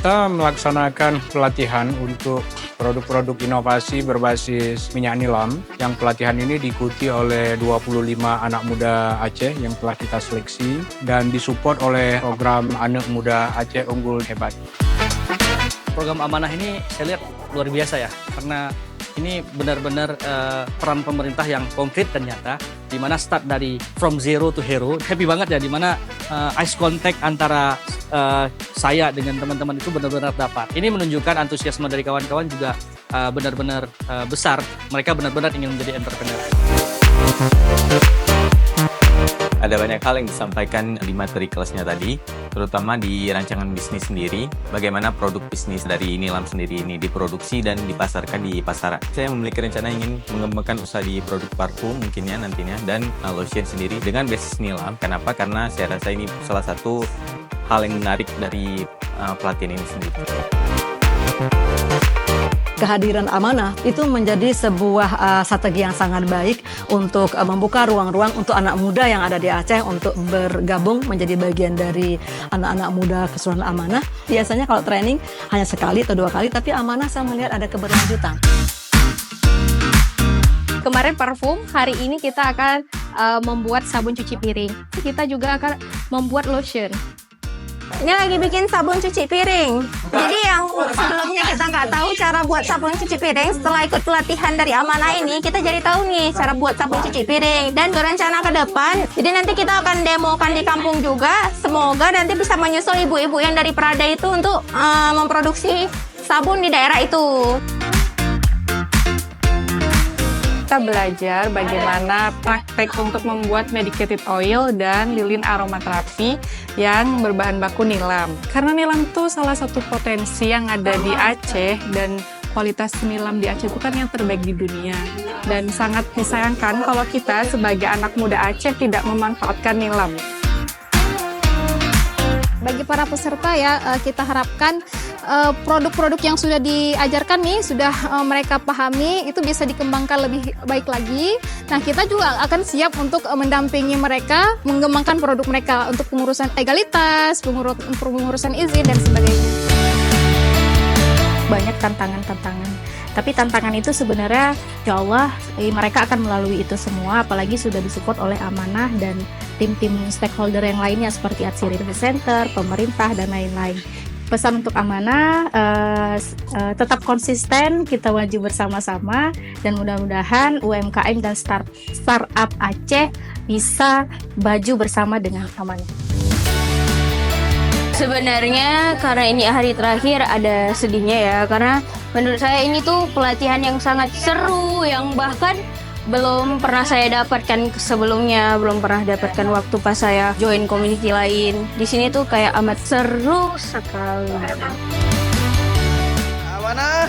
kita melaksanakan pelatihan untuk produk-produk inovasi berbasis minyak nilam. Yang pelatihan ini diikuti oleh 25 anak muda Aceh yang telah kita seleksi dan disupport oleh program Anak Muda Aceh Unggul Hebat. Program amanah ini saya lihat luar biasa ya, karena ini benar-benar peran pemerintah yang konkret dan nyata, di mana start dari from zero to hero. Happy banget ya, di mana eye contact antara saya dengan teman-teman itu benar-benar dapat. Ini menunjukkan antusiasme dari kawan-kawan juga benar-benar besar. Mereka benar-benar ingin menjadi entrepreneur. Ada banyak hal yang disampaikan di materi kelasnya tadi, terutama di rancangan bisnis sendiri, bagaimana produk bisnis dari Nilam sendiri ini diproduksi dan dipasarkan di pasaran. Saya memiliki rencana ingin mengembangkan usaha di produk parfum mungkinnya nantinya, dan lotion sendiri dengan basis Nilam. Kenapa? Karena saya rasa ini salah satu hal yang menarik dari pelatihan ini sendiri. Kehadiran amanah itu menjadi sebuah strategi yang sangat baik untuk membuka ruang-ruang untuk anak muda yang ada di Aceh untuk bergabung menjadi bagian dari anak-anak muda keseluruhan amanah. Biasanya kalau training hanya sekali atau 2 kali, tapi amanah saya melihat ada keberlanjutan. Kemarin parfum, hari ini kita akan membuat sabun cuci piring. Kita juga akan membuat lotion. Ini lagi bikin sabun cuci piring. Jadi yang sebelumnya kita nggak tahu cara buat sabun cuci piring, setelah ikut pelatihan dari Amanah ini, kita jadi tahu nih cara buat sabun cuci piring. Dan berencana ke depan, jadi nanti kita akan demokan di kampung juga. Semoga nanti bisa menyusul ibu-ibu yang dari Prada itu untuk memproduksi sabun di daerah itu. Kita belajar bagaimana praktek untuk membuat medicated oil dan lilin aromaterapi yang berbahan baku nilam. Karena nilam itu salah satu potensi yang ada di Aceh, dan kualitas nilam di Aceh itu kan yang terbaik di dunia. Dan sangat disayangkan kalau kita sebagai anak muda Aceh tidak memanfaatkan nilam. Bagi para peserta ya, kita harapkan produk-produk yang sudah diajarkan nih, sudah mereka pahami, itu bisa dikembangkan lebih baik lagi. Nah, kita juga akan siap untuk mendampingi mereka, mengembangkan produk mereka untuk pengurusan legalitas, pengurusan izin, dan sebagainya. Banyak tantangan-tantangan. Tapi tantangan itu sebenarnya, ya Allah, mereka akan melalui itu semua, apalagi sudah disupport oleh Amanah dan tim-tim stakeholder yang lainnya seperti Atsiri Center, pemerintah, dan lain-lain. Pesan untuk Amanah, tetap konsisten, kita maju bersama-sama, dan mudah-mudahan UMKM dan startup Aceh bisa maju bersama dengan Amanah. Sebenarnya karena ini hari terakhir ada sedihnya ya, karena menurut saya ini tuh pelatihan yang sangat seru, yang bahkan belum pernah saya dapatkan sebelumnya, belum pernah dapatkan waktu pas saya join community lain. Di sini tuh kayak amat seru sekali. Amanah.